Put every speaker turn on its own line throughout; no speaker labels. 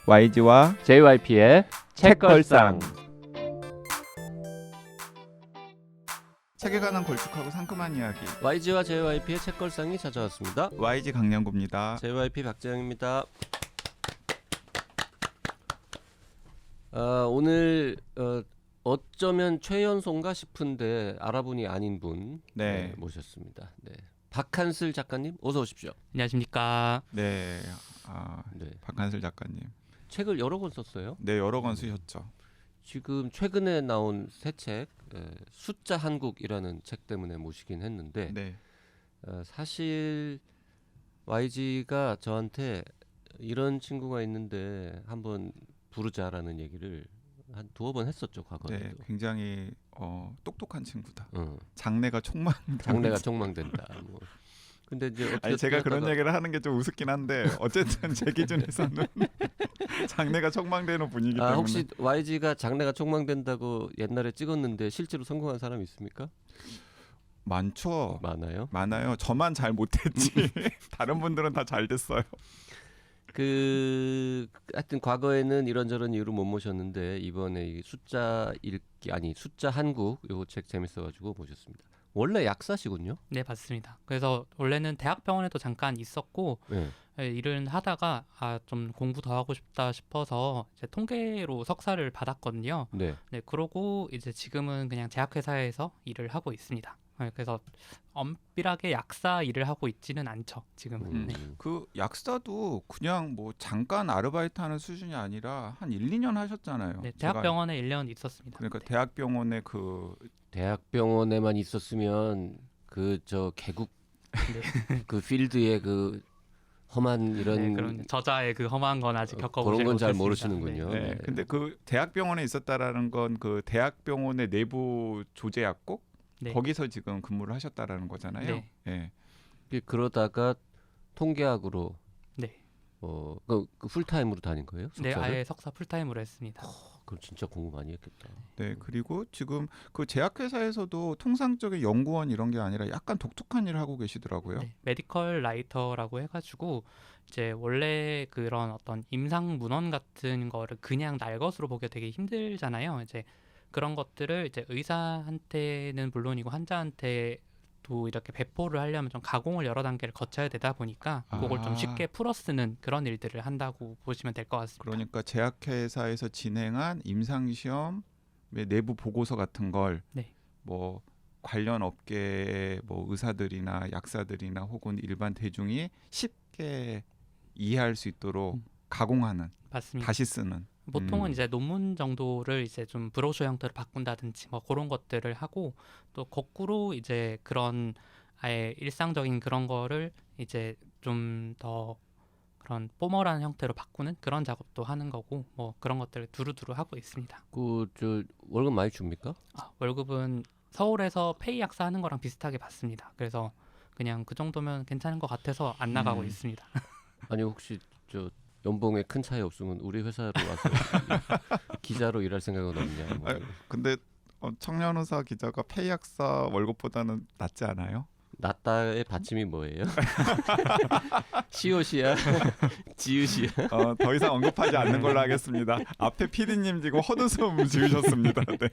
YG와
JYP의 책걸상.
책에 관한 걸쭉하고 상큼한 이야기.
YG와 JYP의 책걸상이 찾아왔습니다.
YG 강량구입니다.
JYP 박재영입니다. 오늘 어쩌면 최연소인가 싶은데 알아보니 아닌 분
네.
모셨습니다. 네. 박한슬 작가님 어서 오십시오.
안녕하십니까.
네.
네.
박한슬 작가님.
책을 여러 권 썼어요.
네, 여러 권 쓰셨죠.
지금 최근에 나온 새 책 숫자 한국이라는 책 때문에 모시긴 했는데
네.
사실 YG가 저한테 이런 친구가 있는데 한번 부르자라는 얘기를 한 두어 번 했었죠, 과거에도.
네, 굉장히 똑똑한 친구다.
장래가 촉망된다. 뭐. 근데 이제 어떻게
아니, 제가 그런
하다가
얘기를 하는 게 좀 우습긴 한데 어쨌든 제 기준에서는 장래가 촉망되는 분위기 때문에.
혹시 YG가 장래가 촉망된다고 옛날에 찍었는데 실제로 성공한 사람이 있습니까?
많죠. 많아요. 저만 잘 못했지. 다른 분들은 다 잘 됐어요.
하여튼 과거에는 이런저런 이유로 못 모셨는데 이번에 이 숫자 한국 요 책 재밌어가지고 모셨습니다. 원래 약사시군요?
네, 맞습니다. 그래서 원래는 대학병원에도 잠깐 있었고 일을 하다가 좀 공부 더 하고 싶다 싶어서 이제 통계로 석사를 받았거든요.
네.
그러고 이제 지금은 그냥 제약회사에서 일을 하고 있습니다. 그래서 엄밀하게 약사 일을 하고 있지는 않죠, 지금은. 네.
그 약사도 그냥 뭐 잠깐 아르바이트하는 수준이 아니라 한 1, 2년 하셨잖아요.
네, 대학병원에 1년 있었습니다.
그러니까
네.
대학병원에
대학병원에만 있었으면 저 개국
네.
그 필드의 그 험한 이런
네, 그런 저자의 그 험한 건 아직 겪어보지
그런 건 잘
못했습니다.
모르시는군요.
네.
네.
근데 그 대학병원에 있었다라는 건 그 대학병원의 내부 조제약국
네.
거기서 지금 근무를 하셨다라는 거잖아요.
네.
네.
그러다가 통계학으로
네.
그 풀타임으로 다닌 거예요?
네,
석사를?
아예 석사 풀타임으로 했습니다.
그럼 진짜 공부 많이 했겠다.
네, 그리고 지금 그 제약회사에서도 통상적인 연구원 이런 게 아니라 약간 독특한 일을 하고 계시더라고요.
네, 메디컬 라이터라고 해가지고 이제 원래 그런 어떤 임상 문헌 같은 거를 그냥 날것으로 보기 되게 힘들잖아요. 이제 그런 것들을 이제 의사한테는 물론이고 환자한테도 이렇게 배포를 하려면 좀 가공을 여러 단계를 거쳐야 되다 보니까 그걸 좀 쉽게 풀어쓰는 그런 일들을 한다고 보시면 될 것 같습니다.
그러니까 제약회사에서 진행한 임상시험의 내부 보고서 같은 걸
네.
뭐 관련 업계의 뭐 의사들이나 약사들이나 혹은 일반 대중이 쉽게 이해할 수 있도록 가공하는,
맞습니다.
다시 쓰는.
보통은 이제 논문 정도를 이제 좀 브로셔 형태로 바꾼다든지 뭐 그런 것들을 하고, 또 거꾸로 이제 그런 아예 일상적인 그런 거를 이제 좀 더 그런 포멀한 형태로 바꾸는 그런 작업도 하는 거고, 뭐 그런 것들을 두루두루 하고 있습니다.
저 월급 많이 줍니까?
월급은 서울에서 페이 약사 하는 거랑 비슷하게 받습니다. 그래서 그냥 그 정도면 괜찮은 것 같아서 안 나가고 있습니다.
아니 혹시 저 연봉에 큰 차이 없으면 우리 회사로 와서 기자로 일할 생각은 없냐? 뭐.
근데 청년의사 기자가 폐약사 월급보다는 낫지 않아요?
낫다의 받침이 뭐예요? 시옷이야? 지읒이야?
더 이상 언급하지 않는 걸로 하겠습니다. 앞에 PD님 지금 헛웃음 지으셨습니다. 네.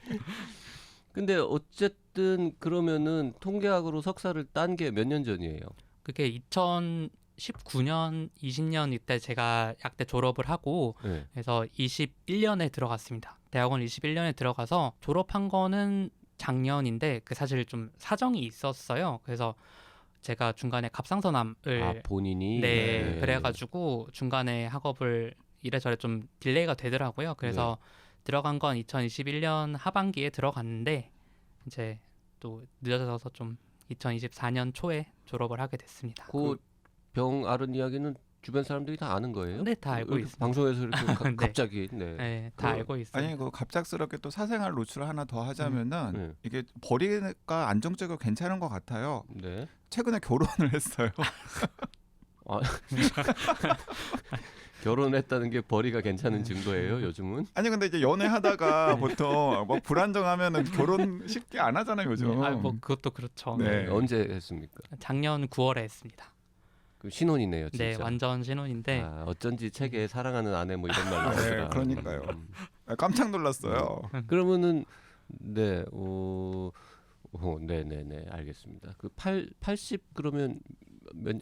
근데 어쨌든 그러면은 통계학으로 석사를 딴 게 몇 년 전이에요?
그게 2019년, 20년 이때 제가 약대 졸업을 하고
네.
그래서 21년에 들어갔습니다. 대학원 21년에 들어가서 졸업한 거는 작년인데 그 사실 좀 사정이 있었어요. 그래서 제가 중간에 갑상선암을
본인이
네, 그래가지고 중간에 학업을 이래저래 좀 딜레이가 되더라고요. 그래서 들어간 건 2021년 하반기에 들어갔는데 이제 또 늦어져서 좀 2024년 초에 졸업을 하게 됐습니다.
그 병 앓은 이야기는 주변 사람들이 다 아는 거예요?
네, 다 알고
이렇게
있습니다.
방송에서 이렇게
네.
갑자기
네, 다 알고 있어요.
아니, 그 갑작스럽게 또 사생활 노출을 하나 더 하자면은 이게 벌이가 안정적이고 괜찮은 것 같아요.
네.
최근에 결혼을 했어요.
결혼했다는 게 벌이가 괜찮은 증거예요, 요즘은?
아니, 근데 이제 연애하다가 보통 뭐 불안정하면은 결혼 쉽게 안 하잖아요, 요즘.
뭐 그것도 그렇죠.
네.
언제 했습니까?
작년 9월에 했습니다.
그 신혼이네요, 진짜.
네, 완전 신혼인데
아, 어쩐지 책에 사랑하는 아내 뭐 이런 말로
네,
나오더라.
그러니까요. 깜짝 놀랐어요.
그러면은 네, 네네네, 알겠습니다. 그 80 그러면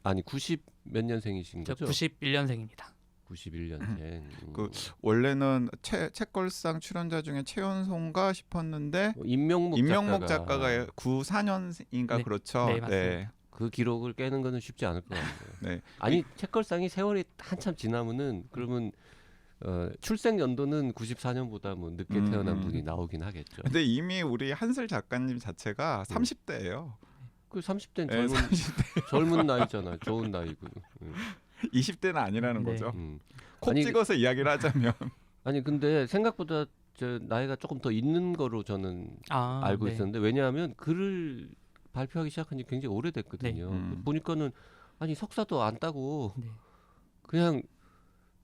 아니 90 몇 년생이신
저
거죠?
91년생입니다.
91년생.
그 원래는 책걸상 출연자 중에 최연소인가 싶었는데
임명목
작가가 94년인가
네.
그렇죠.
네, 맞습니다.
그 기록을 깨는 거는 쉽지 않을 것 같아요.
네.
아니 책걸상이 세월이 한참 지나면은 그러면 출생 연도는 94년보다 뭐 늦게 태어난 분이 나오긴 하겠죠.
근데 이미 우리 한슬 작가님 자체가 30대예요.
그 30대는
네,
젊은 나이잖아. 좋은 나이고.
20대는 아니라는
네.
거죠.
음.
콕
아니,
찍어서 이야기를 하자면
아니 근데 생각보다 저 나이가 조금 더 있는 거로 저는 알고
네.
있었는데 왜냐하면 글을 발표하기 시작한 지 굉장히 오래됐거든요.
네.
보니까는 아니 석사도 안 따고
네.
그냥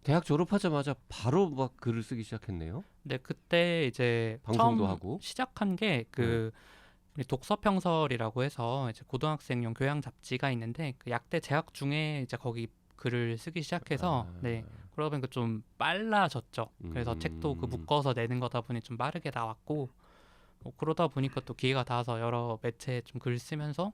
대학 졸업하자마자 바로 막 글을 쓰기 시작했네요.
네, 그때 이제
방송도
처음
하고.
시작한 게 그 우리 독서평설이라고 해서 이제 고등학생용 교양 잡지가 있는데 그 약대 재학 중에 이제 거기 글을 쓰기 시작해서 네, 그러다 보니까 좀 빨라졌죠. 그래서 책도 그 묶어서 내는 거다 보니 좀 빠르게 나왔고 그러다 보니까 또 기회가 닿아서 여러 매체에 좀 글 쓰면서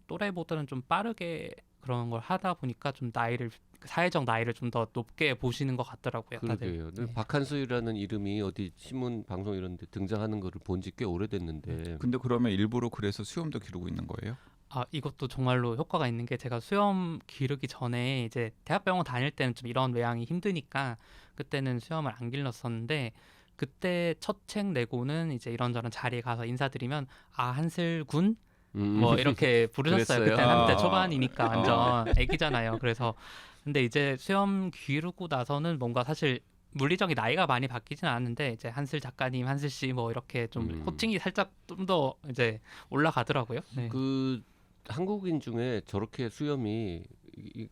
또래보다는 좀 빠르게 그런 걸 하다 보니까 좀 나이를 사회적 나이를 좀 더 높게 보시는 것 같더라고요. 다들.
그러게요.
네.
박한수라는 이름이 어디 신문 방송 이런 데 등장하는 거를 본 지 꽤 오래됐는데
근데 그러면 일부러 그래서 수염도 기르고 있는 거예요?
아, 이것도 정말로 효과가 있는 게 제가 수염 기르기 전에 이제 대학병원 다닐 때는 좀 이런 외양이 힘드니까 그때는 수염을 안 길렀었는데 그때 첫 책 내고는 이제 이런저런 자리에 가서 인사드리면 아, 한슬 군? 뭐 이렇게 부르셨어요.
그랬어요?
그때는 한때
아.
초반이니까 완전 애기잖아요. 그래서 근데 이제 수염 기르고 나서는 뭔가 사실 물리적인 나이가 많이 바뀌진 않았는데 이제 한슬 작가님, 한슬 씨 뭐 이렇게 좀 호칭이 살짝 좀 더 이제 올라가더라고요. 네.
그 한국인 중에 저렇게 수염이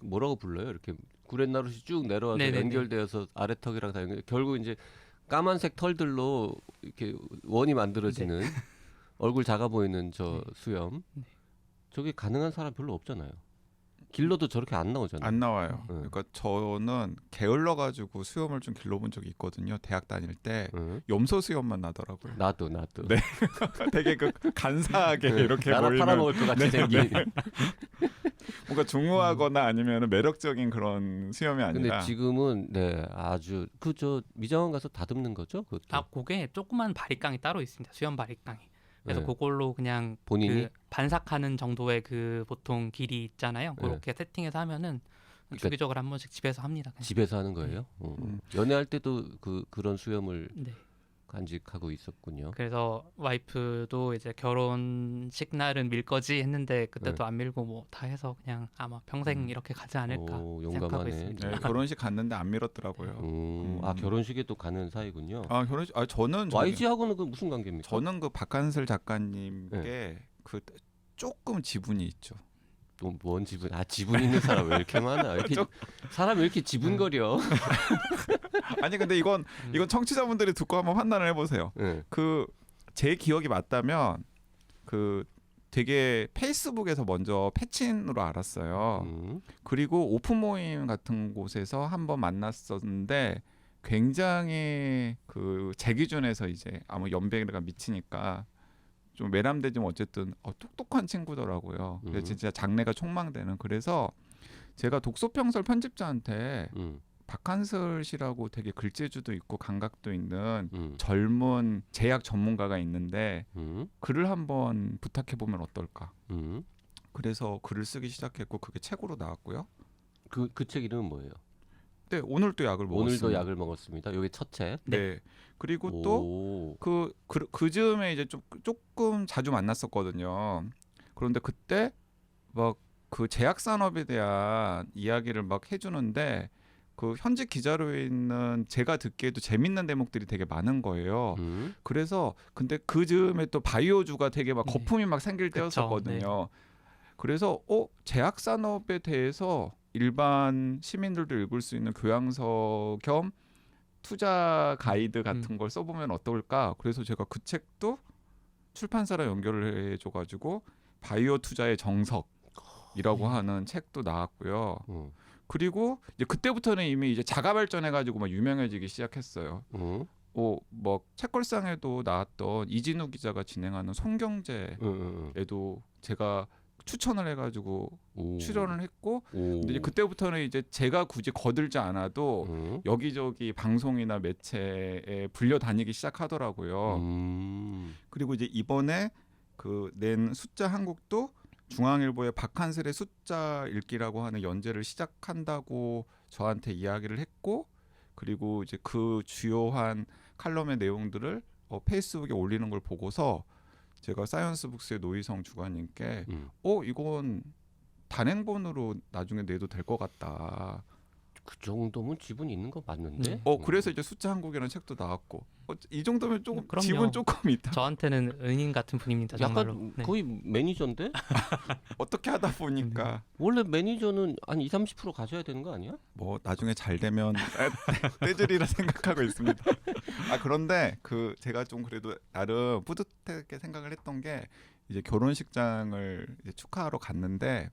뭐라고 불러요? 이렇게 구렛나룻이 쭉 내려와서
네네네.
연결되어서 아래턱이랑 다 연결. 결국 이제 까만색 털들로 이렇게 원이 만들어지는 얼굴 작아 보이는 저 수염.
네.
저게 가능한 사람 별로 없잖아요. 길러도 저렇게 안 나오잖아요.
안 나와요.
응.
그러니까 저는 게을러 가지고 수염을 좀 길러본 적이 있거든요. 대학 다닐 때
응.
염소 수염만 나더라고요.
나도.
네. 되게 그 간사하게 이렇게
나라
보이는
팔아먹을 것 같이 생긴.
뭔가 중후하거나 아니면 매력적인 그런 수염이
근데
아니라
지금은 네 아주 그 저 미장원 가서 다듬는 거죠? 그것도.
아, 그게 조그만 바리깡이 따로 있습니다. 수염 바리깡이. 그래서
네.
그걸로 그냥
본인이
그 반삭하는 정도의 그 보통 길이 있잖아요.
네.
그렇게 세팅해서 하면은
그러니까
주기적으로 한 번씩 집에서 합니다. 그냥.
집에서 하는 거예요? 연애할 때도 그런 수염을
네.
간직하고 있었군요.
그래서 와이프도 이제 결혼식 날은 밀 거지 했는데 그때도 안 밀고 뭐 다 해서 그냥 아마 평생 이렇게 가지 않을까
오,
생각하고
용감하네.
있습니다.
네, 결혼식 갔는데 안 밀었더라고요.
아 결혼식에도 가는 사이군요.
아 결혼식 저는
YG하고는 그 무슨 관계입니까?
저는 그 박한슬 작가님께 그 조금 지분이 있죠.
또 뭔 지분? 아 지분 있는 사람 왜 이렇게 많아? 왜 이렇게 사람 왜 이렇게 지분거려?
아니 근데 이건 청취자분들이 듣고 한번 판단을 해보세요.
네.
그 제 기억이 맞다면 그 되게 페이스북에서 먼저 패친으로 알았어요. 그리고 오픈 모임 같은 곳에서 한번 만났었는데 굉장히 그 제 기준에서 이제 아무 연배가 미치니까 좀 외람되지만 어쨌든 똑똑한 친구더라고요. 그래서 진짜 장래가 촉망되는. 그래서 제가 독서평설 편집자한테 박한슬 씨라고 되게 글재주도 있고 감각도 있는 젊은 제약 전문가가 있는데 글을 한번 부탁해 보면 어떨까. 그래서 글을 쓰기 시작했고 그게 책으로 나왔고요.
그 책 이름은 뭐예요?
네, 오늘도 약을 먹었습니다.
오늘도 약을 먹었습니다. 이게 첫 책.
네. 그리고 또 그 즈음에 이제 조금 자주 만났었거든요. 그런데 그때 막 그 제약 산업에 대한 이야기를 막 해주는데 그 현직 기자로 있는 제가 듣기에도 재밌는 대목들이 되게 많은 거예요. 그래서 근데 그 즈음에 또 바이오주가 되게 막 거품이 막 생길
그쵸,
때였었거든요. 그래서 제약 산업에 대해서 일반 시민들도 읽을 수 있는 교양서 겸 투자 가이드 같은 걸 써보면 어떨까. 그래서 제가 그 책도 출판사랑 연결을 해줘가지고 바이오 투자의 정석 이라고 하는 책도 나왔고요.
음.
그리고 이제 그때부터는 이미 이제 자가 발전해가지고 막 유명해지기 시작했어요. 뭐 책걸상에도 나왔던 이진우 기자가 진행하는 송경제에도 제가 추천을 해가지고 출연을 했고, 근데 이제 그때부터는 이제 제가 굳이 거들지 않아도 여기저기 방송이나 매체에 불려 다니기 시작하더라고요. 그리고 이제 이번에 그 낸 숫자 한국도 중앙일보의 박한슬의 숫자 읽기라고 하는 연재를 시작한다고 저한테 이야기를 했고, 그리고 이제 그 주요한 칼럼의 내용들을 페이스북에 올리는 걸 보고서 제가 사이언스북스의 노희성 주관님께 이건 단행본으로 나중에 내도 될 것 같다.
그 정도면 지분 있는 거 맞는데?
그래서 이제 숫자 한국이라는 책도 나왔고, 이 정도면 조금
그럼요.
지분 조금 있다.
저한테는 은인 같은 분입니다. 정말로.
약간
네.
거의 매니저인데?
어떻게 하다 보니까
원래 매니저는 한 20-30% 가져야 되는 거 아니야?
뭐 나중에 잘 되면 떼주리라 생각하고 있습니다. 그런데 그 제가 좀 그래도 나름 뿌듯하게 생각을 했던 게, 이제 결혼식장을 이제 축하하러 갔는데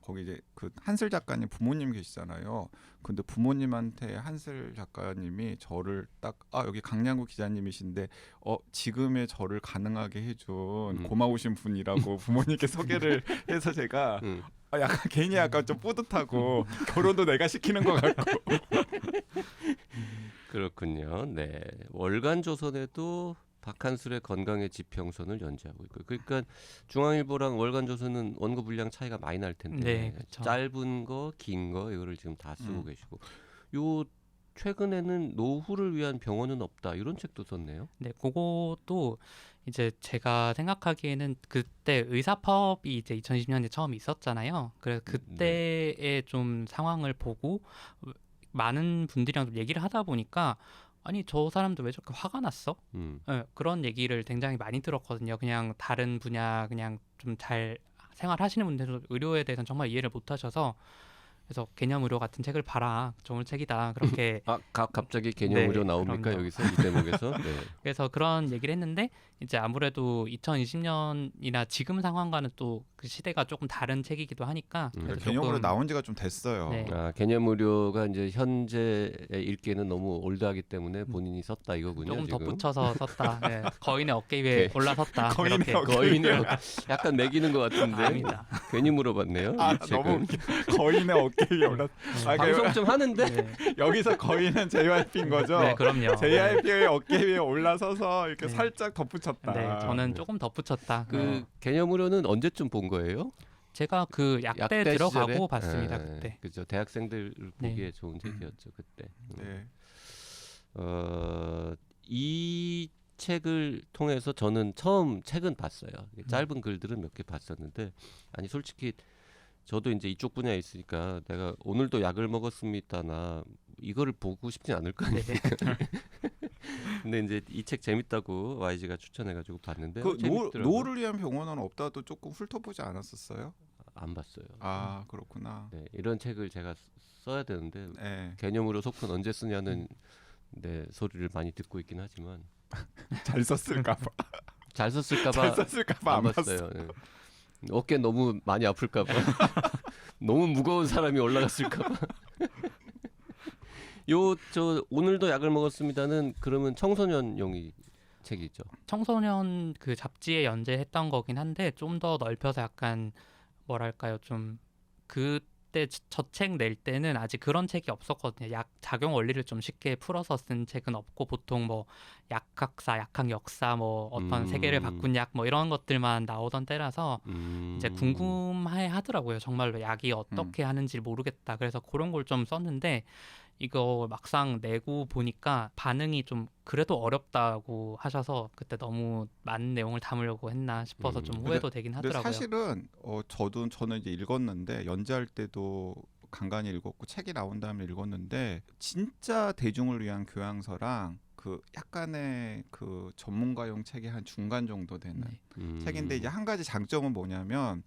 거기 이제 그 한슬 작가님 부모님 계시잖아요. 근데 부모님한테 한슬 작가님이 저를 딱 여기 강량구 기자님이신데 지금의 저를 가능하게 해준 고마우신 분이라고 부모님께 소개를 해서 제가 약간 괜히 약간 좀 뿌듯하고 결혼도 내가 시키는 것 같고.
그렇군요. 네. 월간 조선에도 박한술의 건강의 지평선을 연재하고 있고, 그러니까 중앙일보랑 월간 조선은 원고 분량 차이가 많이 날 텐데
네, 그쵸.
짧은 거, 긴 거 이거를 지금 다 쓰고 계시고, 요 최근에는 노후를 위한 병원은 없다 이런 책도 썼네요.
네, 그것도 이제 제가 생각하기에는 그때 의사파업이 이제 2020년에 처음 있었잖아요. 그래서 그때의 좀 상황을 보고 많은 분들이랑 좀 얘기를 하다 보니까, 아니 저 사람들 왜 저렇게 화가 났어? 네, 그런 얘기를 굉장히 많이 들었거든요. 그냥 다른 분야 그냥 좀 잘 생활하시는 분들도 의료에 대해서는 정말 이해를 못하셔서, 그래서 개념 의료 같은 책을 봐라, 좋은 책이다, 그렇게.
갑자기 개념
네,
의료 나옵니까?
그럼요.
여기서 이 대목에서? 네.
그래서 그런 얘기를 했는데, 이제 아무래도 2020년이나 지금 상황과는 또 그 시대가 조금 다른 책이기도 하니까 그래서
개념으로
조금,
나온 지가 좀 됐어요.
네.
개념 의료가 이제 현재 읽기에는 너무 올드하기 때문에 본인이 썼다 이거군요.
조금
지금.
덧붙여서 썼다. 네. 거인의 어깨 위에 올라섰다.
거인의
이렇게.
어깨
거인의 약간 매기는 것 같은데
아닙니다.
괜히 물어봤네요. 이
너무
책은.
웃겨. 거인의 어깨 위에 올라.
방송 좀 하는데
네.
여기서 거인은 JYP인 거죠?
네, 그럼요.
JYP의 어깨 위에 올라서서 이렇게
네.
살짝 덧붙였다.
네, 저는 조금 덧붙였다.
그 개념 의료는 언제쯤 본 거예요?
제가 그 약대 들어가고
시절에?
봤습니다.
네,
그때.
그죠. 대학생들
네.
보기에 좋은 책이었죠 그때.
네.
이 책을 통해서 저는 처음 책은 봤어요. 짧은 글들은 몇 개 봤었는데, 아니 솔직히 저도 이제 이쪽 분야에 있으니까 내가 오늘도 약을 먹었습니다나 이거를 보고 싶진 않을 거 아니에요. 근데 이제 이 책 재밌다고 YG가 추천해가지고 봤는데
그
재밌더라고요.
노후를 위한 병원은 없다도 조금 훑어보지 않았었어요?
안 봤어요.
그렇구나.
네, 이런 책을 제가 써야 되는데
네.
개념으로 속편 언제 쓰냐는 네, 소리를 많이 듣고 있긴 하지만
잘 썼을까봐.
잘 썼을까봐
잘 썼을까봐 안 봤어요.
봤어요. 네. 어깨 너무 많이 아플까봐 너무 무거운 사람이 올라갔을까봐. 저 오늘도 약을 먹었습니다는 그러면 청소년용이 책이죠.
청소년 그 잡지에 연재했던 거긴 한데, 좀 더 넓혀서 약간 뭐랄까요, 좀 그때 저 책 낼 때는 아직 그런 책이 없었거든요. 약 작용 원리를 좀 쉽게 풀어서 쓴 책은 없고, 보통 뭐 약학사, 약학 역사, 뭐 어떤 세계를 바꾼 약, 뭐 이런 것들만 나오던 때라서 이제 궁금해 하더라고요. 정말로 약이 어떻게 하는지 모르겠다. 그래서 그런 걸 좀 썼는데, 이거 막상 내고 보니까 반응이 좀 그래도 어렵다고 하셔서 그때 너무 많은 내용을 담으려고 했나 싶어서 좀 후회도 되긴
근데
하더라고요.
사실은 저는 이제 읽었는데, 연재할 때도 간간히 읽었고 책이 나온 다음에 읽었는데, 진짜 대중을 위한 교양서랑 그 약간의 그 전문가용 책의 한 중간 정도 되는 책인데, 이제 한 가지 장점은 뭐냐면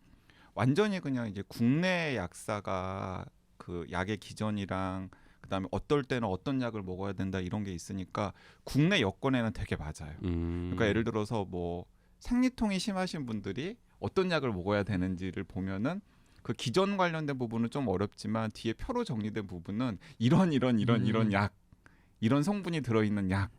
완전히 그냥 이제 국내 약사가 그 약의 기전이랑 그다음에 어떨 때는 어떤 약을 먹어야 된다 이런 게 있으니까 국내 여건에는 되게 맞아요. 그러니까 예를 들어서 뭐 생리통이 심하신 분들이 어떤 약을 먹어야 되는지를 보면은 그 기전 관련된 부분은 좀 어렵지만 뒤에 표로 정리된 부분은 이런 약, 이런 성분이 들어있는 약,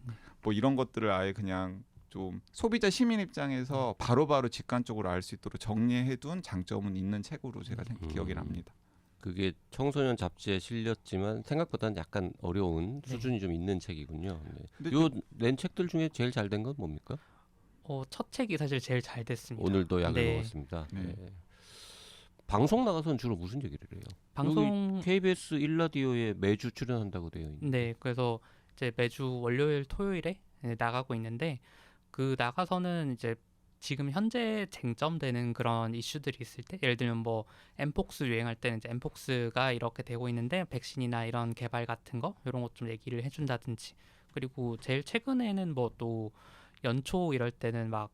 뭐 이런 것들을 아예 그냥 좀 소비자 시민 입장에서 바로바로 직관적으로 알 수 있도록 정리해둔 장점은 있는 책으로 제가 기억이 납니다.
그게 청소년 잡지에 실렸지만 생각보다는 약간 어려운
네.
수준이 좀 있는 책이군요. 네.
근데
요 낸 책들 중에 제일 잘 된 건 뭡니까?
첫 책이 사실 제일 잘 됐습니다.
오늘도 약을
네.
먹었습니다.
네.
네. 방송 나가서는 주로 무슨 얘기를 해요?
방송
KBS 1라디오에 매주 출연한다고 되어 있는데.
네, 그래서 이제 매주 월요일, 토요일에 나가고 있는데 그 나가서는 이제 지금 현재 쟁점되는 그런 이슈들이 있을 때 예를 들면 뭐 엠폭스 유행할 때는 이제 엠폭스가 이렇게 되고 있는데 백신이나 이런 개발 같은 거 이런 것 좀 얘기를 해준다든지 그리고 제일 최근에는 뭐 또 연초 이럴 때는 막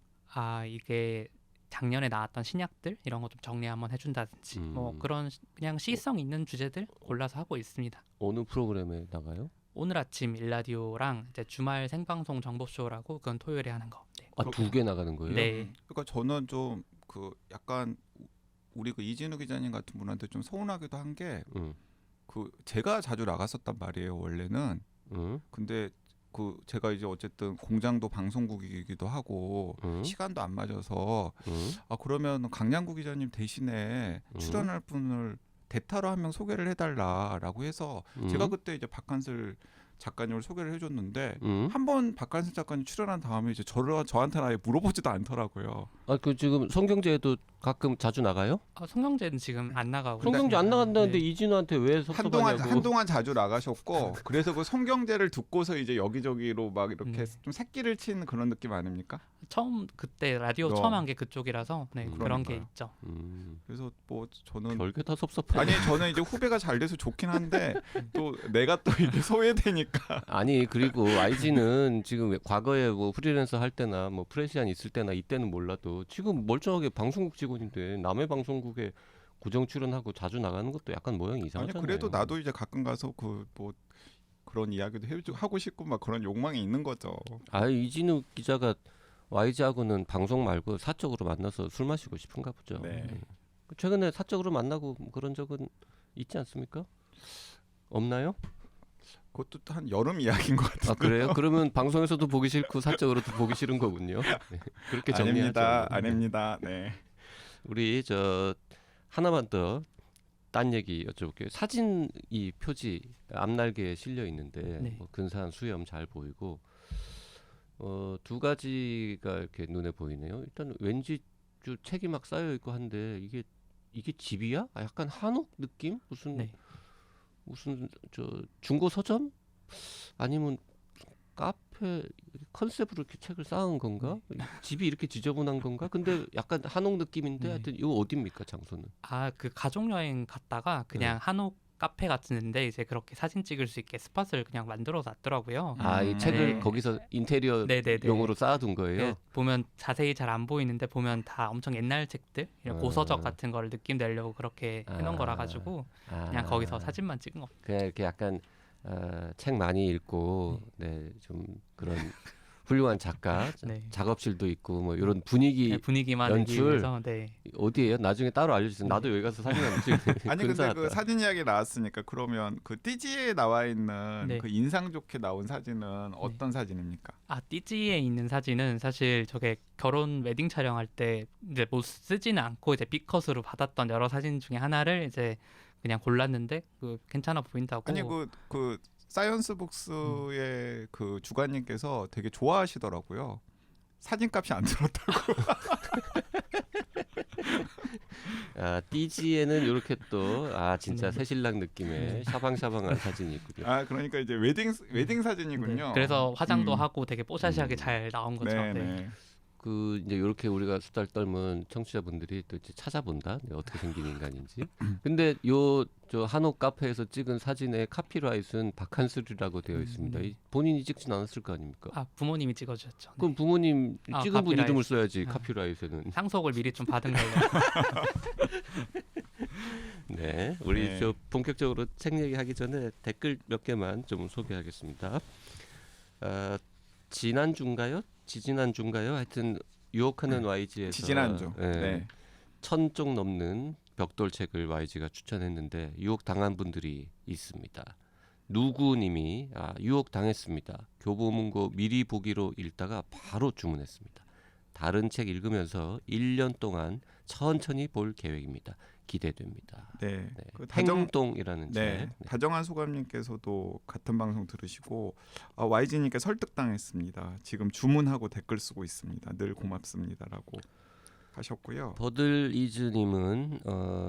이게 작년에 나왔던 신약들 이런 거 좀 정리 한번 해준다든지 뭐 그런 그냥 시성 있는 주제들 골라서 하고 있습니다.
어느 프로그램에 나가요?
오늘 아침 일라디오랑 이제 주말 생방송 정보쇼라고 그건 토요일에 하는 거. 네.
아, 2개 나가는 거예요?
네.
그러니까 저는 좀 그 약간 우리 그 이진우 기자님 같은 분한테 좀 서운하기도 한 게 그 제가 자주 나갔었단 말이에요 원래는. 근데 그 제가 이제 어쨌든 공장도 방송국이기도 하고 시간도 안 맞아서 그러면 강량구 기자님 대신에 출연할 분을 대타로 한 명 소개를 해달라라고 해서 제가 그때 이제 박한슬 작가님을 소개를 해줬는데 한 번 박한슬 작가님 출연한 다음에 이제 저한테는 아예 물어보지도 않더라고요.
아, 그 지금 성경제에도 가끔 자주 나가요?
성경제는 지금 안 나가고
성경제 안
있습니다.
나간다는데
네.
이진우한테 왜 섭섭하냐고.
한동안 자주 나가셨고 그래서 그 성경제를 듣고서 이제 여기저기로 막 이렇게 좀 새끼를 친 그런 느낌 아닙니까?
처음 그때 라디오 처음 한 게 그쪽이라서 네, 그런 게
그러니까요.
있죠.
그래서 뭐 저는
별게 다 섭섭해.
아니 저는 이제 후배가 잘 돼서 좋긴 한데 또 내가 또 이게 소외되니까.
아니 그리고 YG는 지금 과거에 뭐 프리랜서 할 때나 뭐 프레시안 있을 때나 이때는 몰라도 지금 멀쩡하게 방송국 직원인데 남의 방송국에 고정 출연하고 자주 나가는 것도 약간 모양이
아니
이상하잖아요.
그래도 나도 이제 가끔 가서 그 뭐 그런 이야기도 하고 싶고 막 그런 욕망이 있는 거죠.
아, 이진우 기자가 YG하고는 방송 말고 사적으로 만나서 술 마시고 싶은가 보죠.
네.
최근에 사적으로 만나고 그런 적은 있지 않습니까? 없나요?
그것도 한 여름 이야기인 것 같아요.
아, 그래요? 그러면 방송에서도 보기 싫고 사적으로도 보기 싫은 거군요. 네. 그렇게 정리하죠.
아닙니다. 네.
우리 저 하나만 더 딴 얘기 여쭤볼게요. 사진 이 표지 앞날개에 실려 있는데
네.
뭐 근사한 수염 잘 보이고 두 가지가 이렇게 눈에 보이네요. 일단 왠지 좀 책이 막 쌓여 있고 한데 이게 집이야? 약간 한옥 느낌?
네.
무슨 저 중고 서점? 아니면 카페 컨셉으로 이렇게 책을 쌓은 건가? 집이 이렇게 지저분한 건가? 근데 약간 한옥 느낌인데
네.
하여튼 이거 어딥니까 장소는?
그 가족 여행 갔다가 그냥 한옥 카페 같은데 이제 그렇게 사진 찍을 수 있게 스팟을 그냥 만들어 놨더라고요.
이 책을
네.
거기서 인테리어
네네네.
용으로 쌓아둔 거예요?
네, 보면 자세히 잘 안 보이는데 보면 다 엄청 옛날 책들 이런 고서적 같은 거를 느낌 내려고 그렇게 해놓은 거라 가지고 그냥 거기서 사진만 찍은 거.
그냥 이렇게 약간 책 많이 읽고 좀 그런 훌륭한 작가
네.
작업실도 있고 뭐 이런 분위기
네, 분위기만
연출.
내기 위해서 네.
어디예요? 나중에 따로 알려주세요. 나도 여기 가서 사진 한번 찍.
아니 근데 그 사진 이야기 나왔으니까 그러면 그 띠지에 나와 있는
네.
그 인상 좋게 나온 사진은 어떤 사진입니까?
띠지에 있는 사진은 사실 저게 결혼 웨딩 촬영할 때 이제 뭐 쓰지는 않고 이제 B컷으로 받았던 여러 사진 중에 하나를 이제 그냥 골랐는데 괜찮아 보인다고.
아니 그 사이언스북스의 그 주관님께서 되게 좋아하시더라고요. 사진값이 안 들었다고.
띠지에는 이렇게 또 진짜 새신랑 느낌의 샤방샤방한 사진이 있군요.
그러니까 이제 웨딩 사진이군요.
네, 그래서 화장도 하고 되게 뽀샤시하게 잘 나온 거죠.
네,
네.
네.
그 이제 이렇게 우리가 수다를 떨면 청취자분들이 또 이제 찾아본다. 어떻게 생긴 인간인지. 근데 저 한옥 카페에서 찍은 사진의 카피라이트는 박한슬이라고 되어 있습니다. 본인이 찍진 않았을 거 아닙니까?
부모님이 찍어주셨죠. 네.
그럼 부모님 찍은 분
카피라이트.
이름을 써야지 카피라이트는.
상속을 미리 좀 받은 걸로.
네, 우리
네.
저 본격적으로 책 얘기하기 전에 댓글 몇 개만 좀 소개하겠습니다. 지난주인가요? 지지난주인가요? 하여튼 유혹하는 YG에서
지지난주. 네.
1000쪽 넘는 벽돌 책을 YG가 추천했는데 유혹 당한 분들이 있습니다. 누구님이 유혹 당했습니다. 교보문고 미리 보기로 읽다가 바로 주문했습니다. 다른 책 읽으면서 1년 동안 천천히 볼 계획입니다. 기대됩니다.
네.
네.
그
행동이라는
네.
책. 네.
다정한 소감님께서도 같은 방송 들으시고 YG님께 설득당했습니다. 지금 주문하고 댓글 쓰고 있습니다. 늘 고맙습니다라고 하셨고요.
버들이즈님은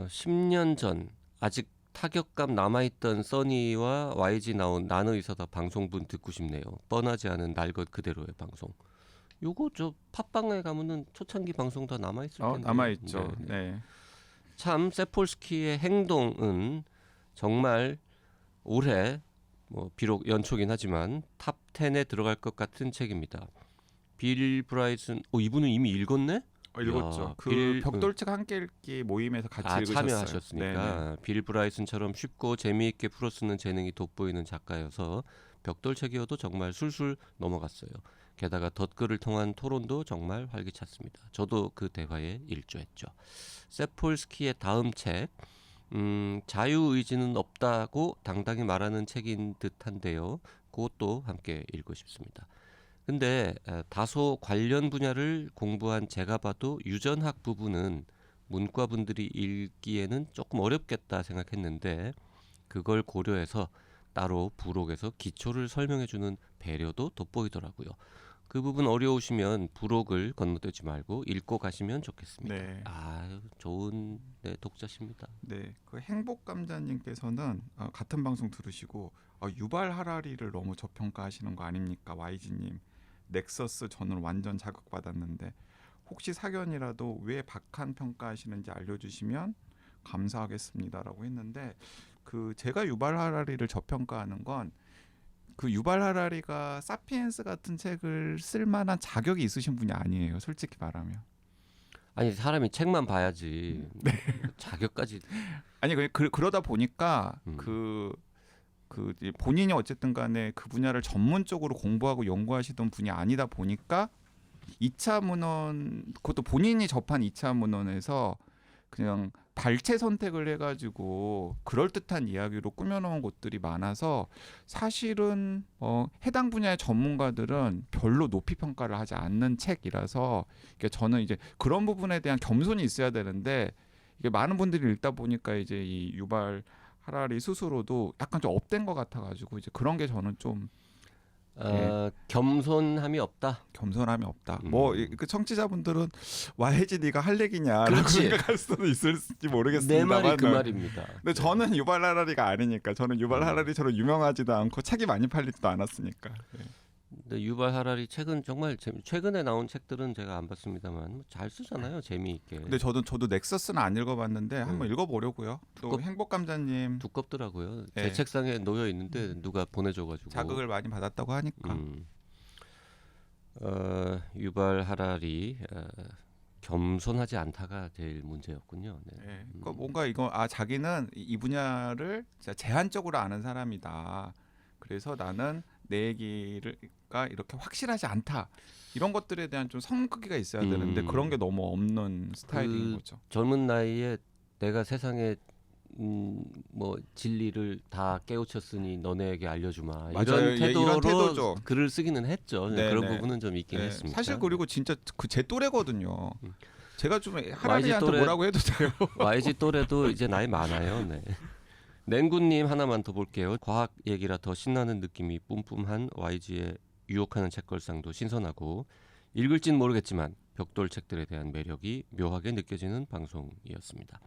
10년 전 아직 타격감 남아있던 써니와 YG 나온 나는 의사다 방송분 듣고 싶네요. 뻔하지 않은 날 것 그대로의 방송. 요거 저 팟빵에 가면은 초창기 방송 다 남아있을 텐데.
남아있죠.
네, 네.
네.
참 세폴스키의 행동은 정말 올해 비록 연초긴 하지만 탑 10에 들어갈 것 같은 책입니다. 빌 브라이슨 이분은 이미 읽었네?
읽었죠.
야,
그 벽돌책 함께 읽기 모임에서 같이 읽으셨어요.
참여하셨으니까
네네.
빌 브라이슨처럼 쉽고 재미있게 풀어쓰는 재능이 돋보이는 작가여서 벽돌책이어도 정말 술술 넘어갔어요. 게다가 덧글을 통한 토론도 정말 활기찼습니다. 저도 그 대화에 일조했죠. 세폴스키의 다음 책 자유의지는 없다고 당당히 말하는 책인 듯한데요. 그것도 함께 읽고 싶습니다. 근데 다소 관련 분야를 공부한 제가 봐도 유전학 부분은 문과분들이 읽기에는 조금 어렵겠다 생각했는데 그걸 고려해서 따로 부록에서 기초를 설명해주는 배려도 돋보이더라고요. 그 부분 어려우시면 부록을 건너뛰지 말고 읽고 가시면 좋겠습니다.
네.
좋은 독자십니다.
네, 그 행복감자님께서는 같은 방송 들으시고 유발 하라리를 너무 저평가하시는 거 아닙니까, YG님? 넥서스 저는 완전 자극받았는데 혹시 사견이라도 왜 박한 평가하시는지 알려주시면 감사하겠습니다라고 했는데 그 제가 유발 하라리를 저평가하는 건 그 유발 하라리가 사피엔스 같은 책을 쓸 만한 자격이 있으신 분이 아니에요, 솔직히 말하면.
아니 사람이 책만 봐야지 자격까지.
아니 그러다 보니까
음.
그 본인이 어쨌든 간에 그 분야를 전문적으로 공부하고 연구하시던 분이 아니다 보니까 2차 문헌, 그것도 본인이 접한 2차 문헌에서 그냥 발췌 선택을 해가지고 그럴듯한 이야기로 꾸며놓은 곳들이 많아서 사실은 해당 분야의 전문가들은 별로 높이 평가를 하지 않는 책이라서 저는 이제 그런 부분에 대한 겸손이 있어야 되는데 이게 많은 분들이 읽다 보니까 이제 이 유발 하라리 스스로도 약간 좀 업된 것 같아가지고 이제 그런 게 저는 좀
겸손함이 없다.
겸손함이 없다.
음.
그 청취자분들은 YG 네가 할 얘기냐라고
그렇지.
생각할 수도 있을지
내
모르겠습니다만.
말이 그 말입니다.
근데 저는 유발 하라리가 아니니까 저는 유발 하라리처럼 유명하지도 않고 책이 많이 팔리지도 않았으니까. 네.
근데 유발 하라리 책은 정말 최근에 나온 책들은 제가 안 봤습니다만 잘 쓰잖아요. 재미있게.
근데 저도 넥서스는 안 읽어봤는데 한번 읽어보려고요. 또 행복감자님
두껍더라고요.
네.
제 책상에 놓여 있는데 누가 보내줘가지고
자극을 많이 받았다고 하니까.
유발 하라리 겸손하지 않다가 제일 문제였군요. 네.
네. 그러니까 뭔가 이거 자기는 이 분야를 진짜 제한적으로 아는 사람이다. 그래서 나는 내 얘기가 이렇게 확실하지 않다. 이런 것들에 대한 좀 성격이 있어야 되는데 그런 게 너무 없는 스타일인 거죠.
젊은 나이에 내가 세상에 진리를 다 깨우쳤으니 너네에게 알려주마.
맞아요.
이런 태도로
이런 태도죠.
글을 쓰기는 했죠.
네,
그런
네.
부분은 좀 있긴
네.
했습니다.
사실 그리고 진짜 제 또래거든요. 제가 좀
YG
하라리한테
또래-
뭐라고 해도 돼요.
YG 또래도 이제 나이 많아요. 네. 냉구님 하나만 더 볼게요. 과학 얘기라 더 신나는 느낌이 뿜뿜한 YG의 유혹하는 책걸상도 신선하고 읽을진 모르겠지만 벽돌 책들에 대한 매력이 묘하게 느껴지는 방송이었습니다.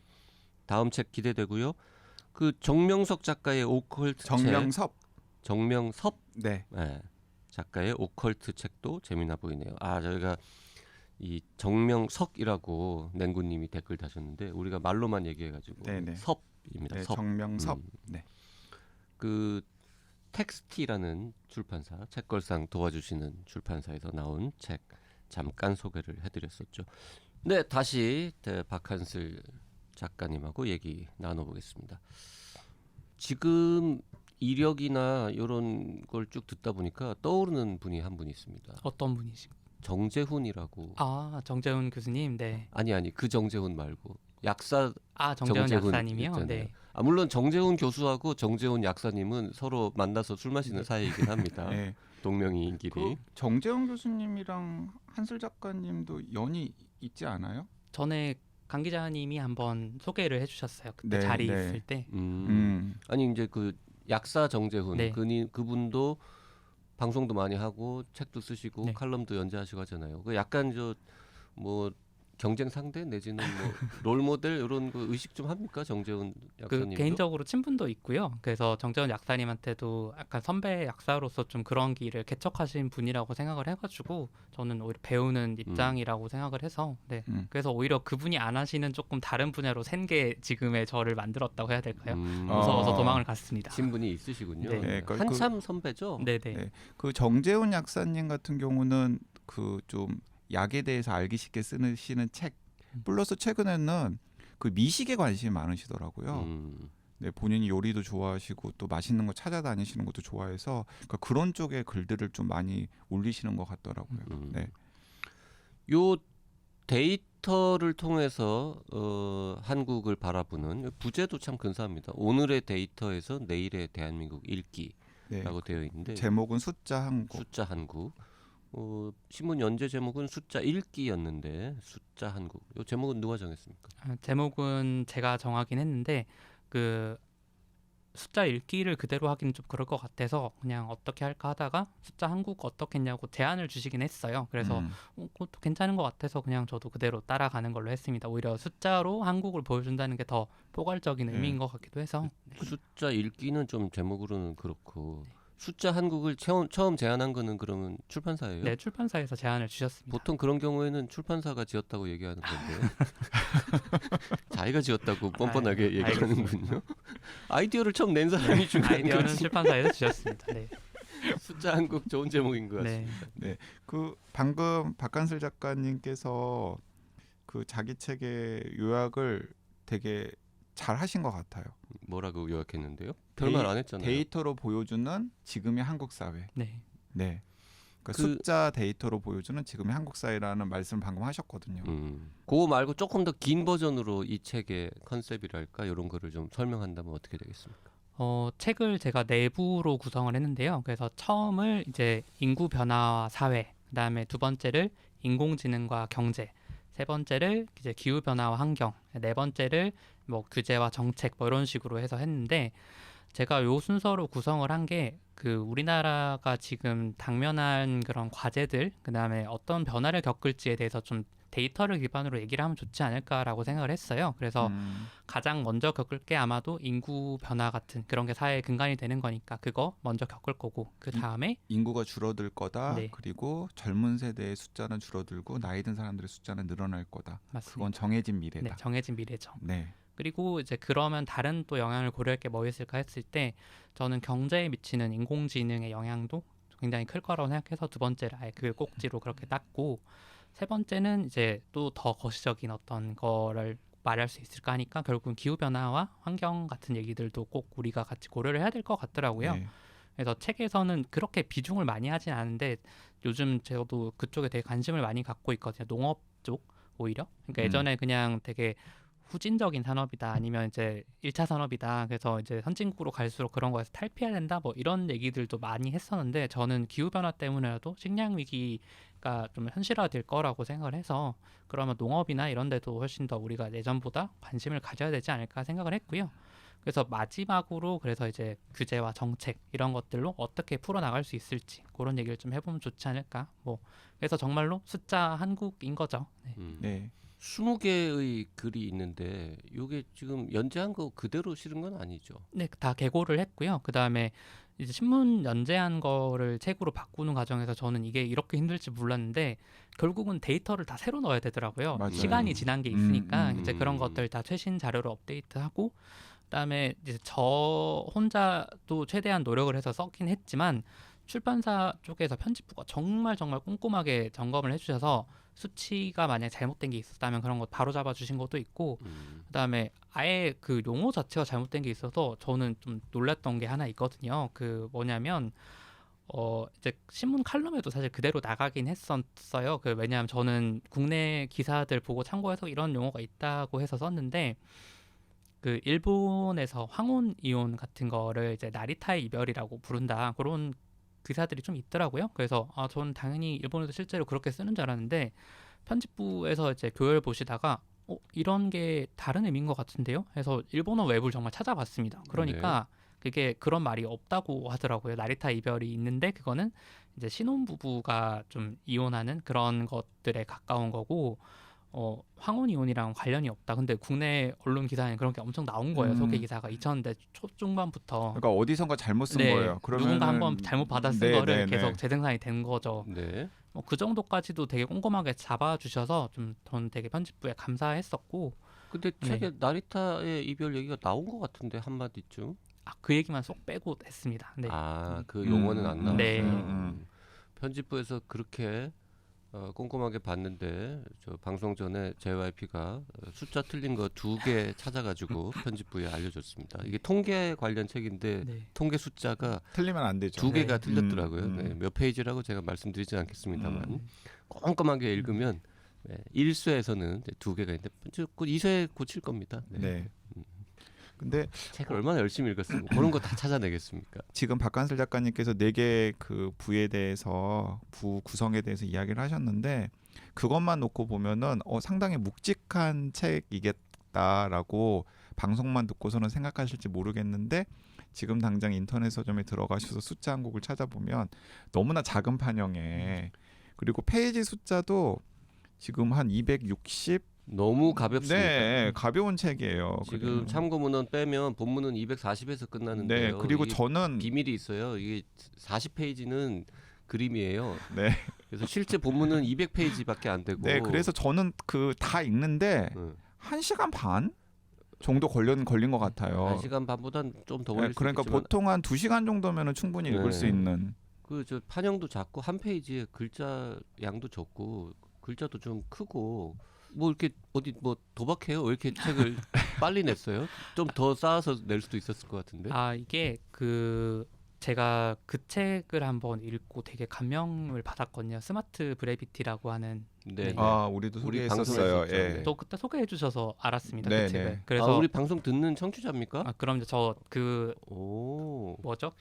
다음 책 기대되고요. 그 정명석 작가의 오컬트
정명섭.
책,
네.
작가의 오컬트 책도 재미나 보이네요. 저희가 이 정명석이라고 냉구님이 댓글 다셨는데 우리가 말로만 얘기해가지고
네네.
섭입니다.
네,
섭.
정명섭. 네.
그 텍스티라는 출판사, 책걸상 도와주시는 출판사에서 나온 책 잠깐 소개를 해드렸었죠. 네, 다시 박한슬 작가님하고 얘기 나눠보겠습니다. 지금 이력이나 이런 걸 쭉 듣다 보니까 떠오르는 분이 한 분 있습니다.
어떤 분이신가요?
정재훈이라고.
정재훈 교수님. 네.
아니 그 정재훈 말고 약사
정재훈
정재훈
약사님이요.
있잖아요.
네.
물론 정재훈 교수하고 정재훈 약사님은 서로 만나서 술 마시는 사이이긴 합니다.
네.
동명이인끼리.
그 정재훈 교수님이랑 한슬 작가님도 연이 있지 않아요?
전에 강 기자님이 한번 소개를 해주셨어요. 그때
네,
자리
네.
있을 때.
아니 이제 그 약사 정재훈
네.
그분도 방송도 많이 하고 책도 쓰시고
네.
칼럼도 연재하시고 하잖아요. 그 약간 저 뭐 경쟁 상대 내지는 뭐 롤모델 이런 거 의식 좀 합니까 정재훈
그
약사님도?
개인적으로 친분도 있고요. 그래서 정재훈 약사님한테도 약간 선배 약사로서 좀 그런 길을 개척하신 분이라고 생각을 해가지고 저는 오히려 배우는 입장이라고 생각을 해서 네. 그래서 오히려 그분이 안 하시는 조금 다른 분야로 센 게 지금의 저를 만들었다고 해야 될까요? 무서워서 도망을 갔습니다.
친분이 있으시군요.
네.
네,
한참 선배죠.
네네.
네. 그 정재훈 약사님 같은 경우는 그 좀 약에 대해서 알기 쉽게 쓰시는 책 플러스 최근에는 그 미식에 관심이 많으시더라고요. 네, 본인이 요리도 좋아하시고 또 맛있는 거 찾아다니시는 것도 좋아해서 그러니까 그런 쪽의 글들을 좀 많이 올리시는 것 같더라고요. 네.
요 데이터를 통해서 한국을 바라보는 부제도 참 근사합니다. 오늘의 데이터에서 내일의 대한민국 읽기라고
네.
되어 있는데
제목은 숫자 한국.
숫자 한국. 신문 연재 제목은 숫자 읽기였는데 숫자 한국. 이 제목은 누가 정했습니까?
제목은 제가 정하긴 했는데 그 숫자 읽기를 그대로 하기는 좀 그럴 것 같아서 그냥 어떻게 할까 하다가 숫자 한국 어떻게 했냐고 제안을 주시긴 했어요. 그래서 그것도 괜찮은 것 같아서 그냥 저도 그대로 따라가는 걸로 했습니다. 오히려 숫자로 한국을 보여준다는 게 더 포괄적인 의미인 것 같기도 해서
숫자 읽기는 좀 제목으로는 그렇고 숫자 한국을 처음 제안한 거는 그러면 출판사예요?
네, 출판사에서 제안을 주셨습니다.
보통 그런 경우에는 출판사가 지었다고 얘기하는 건데 자기가 지었다고 뻔뻔하게 얘기하는군요. 아이디어를 처음 낸 사람이 중요한
아이디어는
거지.
출판사에서 주셨습니다. 네.
숫자 한국 좋은 제목인 것 같습니다.
네.
그 방금 박한슬 작가님께서 그 자기 책의 요약을 되게 잘 하신 것 같아요.
뭐라고 요약했는데요? 별말 안 했잖아요.
데이터로 보여주는 지금의 한국 사회.
네.
네. 그러니까 숫자 데이터로 보여주는 지금의 한국 사회라는 말씀을 방금 하셨거든요.
그거 말고 조금 더 긴 버전으로 이 책의 컨셉이랄까 이런 거를 좀 설명한다면 어떻게 되겠습니까?
책을 제가 내부로 구성을 했는데요. 그래서 처음을 이제 인구 변화와 사회, 그다음에 두 번째를 인공지능과 경제, 세 번째를 이제 기후 변화와 환경, 네 번째를 뭐 규제와 정책 뭐 이런 식으로 해서 했는데 제가 요 순서로 구성을 한 게 그 우리나라가 지금 당면한 그런 과제들, 그다음에 어떤 변화를 겪을지에 대해서 좀 데이터를 기반으로 얘기를 하면 좋지 않을까라고 생각을 했어요. 그래서 가장 먼저 겪을 게 아마도 인구 변화 같은 그런 게 사회의 근간이 되는 거니까 그거 먼저 겪을 거고 그 다음에
인구가 줄어들 거다.
네.
그리고 젊은 세대의 숫자는 줄어들고 나이 든 사람들의 숫자는 늘어날 거다.
맞습니다.
그건 정해진 미래다.
네, 정해진 미래죠.
네.
그리고 이제 그러면 다른 또 영향을 고려할 게 뭐 있을까 했을 때 저는 경제에 미치는 인공지능의 영향도 굉장히 클 거라고 생각해서 두 번째를 아예 그 꼭지로 그렇게 땄고 세 번째는 이제 또 더 거시적인 어떤 거를 말할 수 있을까 하니까 결국은 기후 변화와 환경 같은 얘기들도 꼭 우리가 같이 고려를 해야 될 것 같더라고요.
네.
그래서 책에서는 그렇게 비중을 많이 하진 않은데 요즘 저도 그쪽에 되게 관심을 많이 갖고 있거든요. 농업 쪽 오히려. 그러니까 예전에 그냥 되게 후진적인 산업이다 아니면 이제 1차 산업이다 그래서 이제 선진국으로 갈수록 그런 거에서 탈피해야 된다 뭐 이런 얘기들도 많이 했었는데 저는 기후변화 때문에라도 식량 위기가 좀 현실화될 거라고 생각을 해서 그러면 농업이나 이런 데도 훨씬 더 우리가 예전보다 관심을 가져야 되지 않을까 생각을 했고요. 그래서 마지막으로 그래서 이제 규제와 정책 이런 것들로 어떻게 풀어나갈 수 있을지 그런 얘기를 좀 해보면 좋지 않을까 뭐 그래서 정말로 숫자 한국인 거죠. 네.
네.
20개의 글이 있는데 이게 지금 연재한 거 그대로 실은 건 아니죠?
네, 다 개고를 했고요. 그 다음에 이제 신문 연재한 거를 책으로 바꾸는 과정에서 저는 이게 이렇게 힘들지 몰랐는데 결국은 데이터를 다 새로 넣어야 되더라고요.
맞아요.
시간이 지난 게 있으니까 이제 그런
음.
것들 다 최신 자료로 업데이트하고 그다음에 이제 저 혼자도 최대한 노력을 해서 썼긴 했지만 출판사 쪽에서 편집부가 정말 꼼꼼하게 점검을 해주셔서 수치가 만약에 잘못된 게 있었다면 그런 거 바로 잡아 주신 것도 있고 그다음에 아예 그 용어 자체가 잘못된 게 있어서 저는 좀 놀랐던 게 하나 있거든요. 그 뭐냐면 이제 신문 칼럼에도 사실 그대로 나가긴 했었어요. 왜냐하면 저는 국내 기사들 보고 참고해서 이런 용어가 있다고 해서 썼는데 일본에서 황혼 이혼 같은 거를 이제 나리타의 이별이라고 부른다. 그런 기사들이 좀 있더라고요. 그래서 저는 당연히 일본에도 실제로 그렇게 쓰는 줄 알았는데 편집부에서 이제 교열 보시다가 이런 게 다른 의미인 것 같은데요. 해서 일본어 웹을 정말 찾아봤습니다. 그러니까 그게 그런 말이 없다고 하더라고요. 나리타 이별이 있는데 그거는 이제 신혼부부가 좀 이혼하는 그런 것들에 가까운 거고 황혼 이혼이랑 관련이 없다. 근데 국내 언론 기사에 그런 게 엄청 나온 거예요. 소개 기사가 2000년대 초중반부터.
그러니까 어디선가 잘못 쓴 거예요.
누군가 한번 잘못 받아 쓴 거를 계속 재생산이 된 거죠.
네.
그 정도까지도 되게 꼼꼼하게 잡아주셔서 좀 저는 되게 편집부에 감사했었고.
근데 책에 나리타의 이별 얘기가 나온 것 같은데 한마디쯤.
그 얘기만 쏙 빼고 했습니다. 네.
그 용어는 안 나왔어요.
네.
편집부에서 그렇게 꼼꼼하게 봤는데 저 방송 전에 JYP가 숫자 틀린 거 2개 찾아가지고 편집부에 알려줬습니다. 이게 통계 관련 책인데 통계 숫자가
틀리면 안 되죠.
2개가 틀렸더라고요. 몇 페이지라고 제가 말씀드리진 않겠습니다만 꼼꼼하게 읽으면 1쇄에서는 2개가 있는데 2쇄 고칠 겁니다.
네. 근데
책을 얼마나 열심히 읽었으면 그런 거 다 찾아내겠습니까?
지금 박간슬 작가님께서 4개 그 부에 대해서 부 구성에 대해서 이야기를 하셨는데 그것만 놓고 보면은 상당히 묵직한 책이겠다라고 방송만 듣고서는 생각하실지 모르겠는데 지금 당장 인터넷 서점에 들어가셔서 숫자 한 곡을 찾아보면 너무나 작은 판형에 그리고 페이지 숫자도 지금 한 260
너무 가볍습니다.
네, 가벼운 책이에요.
지금 참고문헌 빼면 본문은 240에서 끝나는데요.
네, 그리고 저는
비밀이 있어요. 이게 40페이지는 그림이에요.
네.
그래서 실제 본문은 200페이지밖에 안 되고.
네, 그래서 저는 다 읽는데 1시간 반 정도 걸린 것 같아요.
1시간 반보단 좀 더 걸릴
그러니까
수도 있지만
보통 한 2시간 정도면은 충분히 읽을 수 있는.
저 판형도 작고 한 페이지에 글자 양도 적고 글자도 좀 크고 뭐 이렇게 어디 뭐 도박해요? 왜 이렇게 책을 빨리 냈어요? 좀 더 쌓아서 낼 수도 있었을 것 같은데.
이게 제가 그 책을 한번 읽고 되게 감명을 받았거든요. 스마트 브레비티라고 하는.
네.
우리도
우리
소개했었어요.
예.
또 그때 소개해 주셔서 알았습니다.
네,
그 책을.
네.
그래서
우리 방송 듣는 청취자입니까?
그럼 저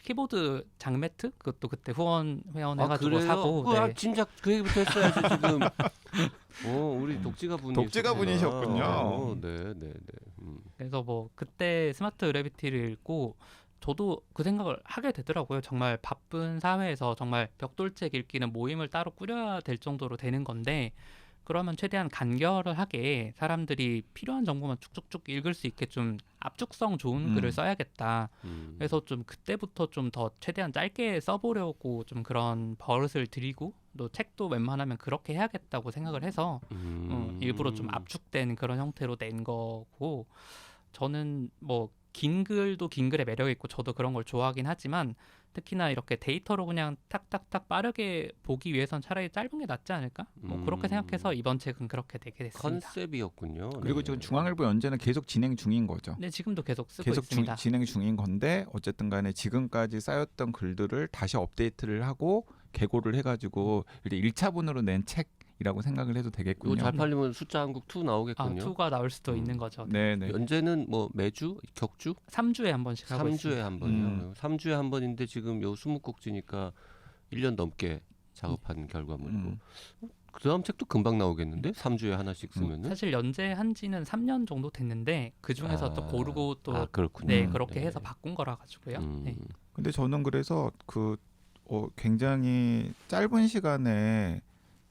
키보드 장매트 그것도 그때 회원해가지고 사고.
진짜 그 얘기부터 했어야지 지금. 우리 독지가
분이셨군요.
네.
그래서 그때 스마트 브레비티를 읽고 저도 그 생각을 하게 되더라고요. 정말 바쁜 사회에서 정말 벽돌책 읽기는 모임을 따로 꾸려야 될 정도로 되는 건데 그러면 최대한 간결하게 사람들이 필요한 정보만 쭉쭉쭉 읽을 수 있게 좀 압축성 좋은 글을 써야겠다. 그래서 좀 그때부터 좀 더 최대한 짧게 써보려고 좀 그런 버릇을 들이고 또 책도 웬만하면 그렇게 해야겠다고 생각을 해서 일부러 좀 압축된 그런 형태로 낸 거고 저는 긴 글도 긴 글의 매력이 있고 저도 그런 걸 좋아하긴 하지만 특히나 이렇게 데이터로 그냥 탁탁탁 빠르게 보기 위해선 차라리 짧은 게 낫지 않을까? 그렇게 생각해서 이번 책은 그렇게 되게 됐습니다.
컨셉이었군요.
그리고 지금 중앙일보 연재는 계속 진행 중인 거죠.
네, 지금도 계속 쓰고 있습니다.
진행 중인 건데 어쨌든 간에 지금까지 쌓였던 글들을 다시 업데이트를 하고 개고를 해가지고 1차분으로 낸 책이라고 생각을 해도 되겠군요.
이거 잘 팔리면 숫자 한국 2 나오겠군요.
2가 나올 수도 있는 거죠.
네네.
연재는 매주? 격주?
3주에 한 번씩 하고
3주에
있습니다.
한 번이요. 3주에 한 번인데 지금 요 20꼭지니까 1년 넘게 작업한 결과물이고 그 다음 책도 금방 나오겠는데? 3주에 하나씩 쓰면은?
사실 연재한 지는 3년 정도 됐는데 그 중에서 또 고르고 또
그렇군요.
그렇게 해서 바꾼 거라 가지고요.
근데 저는 그래서 굉장히 짧은 시간에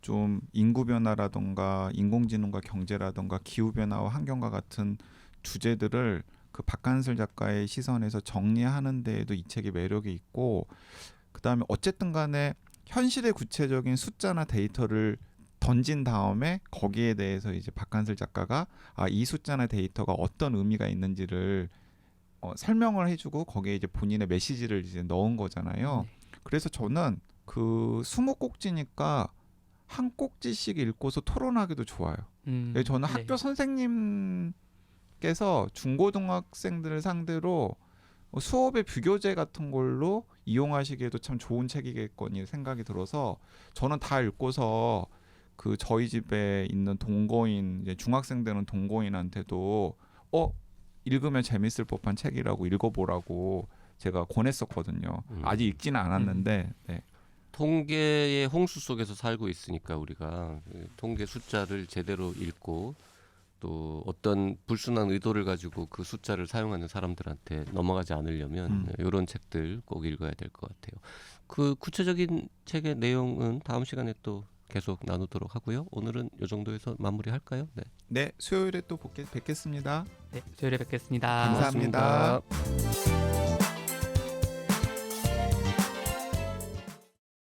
좀 인구 변화라던가 인공지능과 경제라던가 기후 변화와 환경과 같은 주제들을 그 박간슬 작가의 시선에서 정리하는 데에도 이 책이 매력이 있고 그다음에 어쨌든 간에 현실의 구체적인 숫자나 데이터를 던진 다음에 거기에 대해서 이제 박간슬 작가가 이 숫자나 데이터가 어떤 의미가 있는지를 설명을 해주고 거기에 이제 본인의 메시지를 이제 넣은 거잖아요. 그래서 저는 그 20꼭지니까 한 꼭지씩 읽고서 토론하기도 좋아요. 저는 학교 선생님께서 중고등학생들을 상대로 수업의 비교재 같은 걸로 이용하시기에도 참 좋은 책이겠거니 생각이 들어서 저는 다 읽고서 그 저희 집에 있는 동거인 이제 중학생 되는 동거인한테도 읽으면 재밌을 법한 책이라고 읽어보라고 제가 권했었거든요. 아직 읽지는 않았는데 네.
통계의 홍수 속에서 살고 있으니까 우리가 그 통계 숫자를 제대로 읽고 또 어떤 불순한 의도를 가지고 그 숫자를 사용하는 사람들한테 넘어가지 않으려면 이런 책들 꼭 읽어야 될 것 같아요. 그 구체적인 책의 내용은 다음 시간에 또 계속 나누도록 하고요. 오늘은 이 정도에서 마무리할까요? 네.
네, 수요일에 또 뵙겠습니다.
네, 수요일에 뵙겠습니다.
감사합니다.
고맙습니다.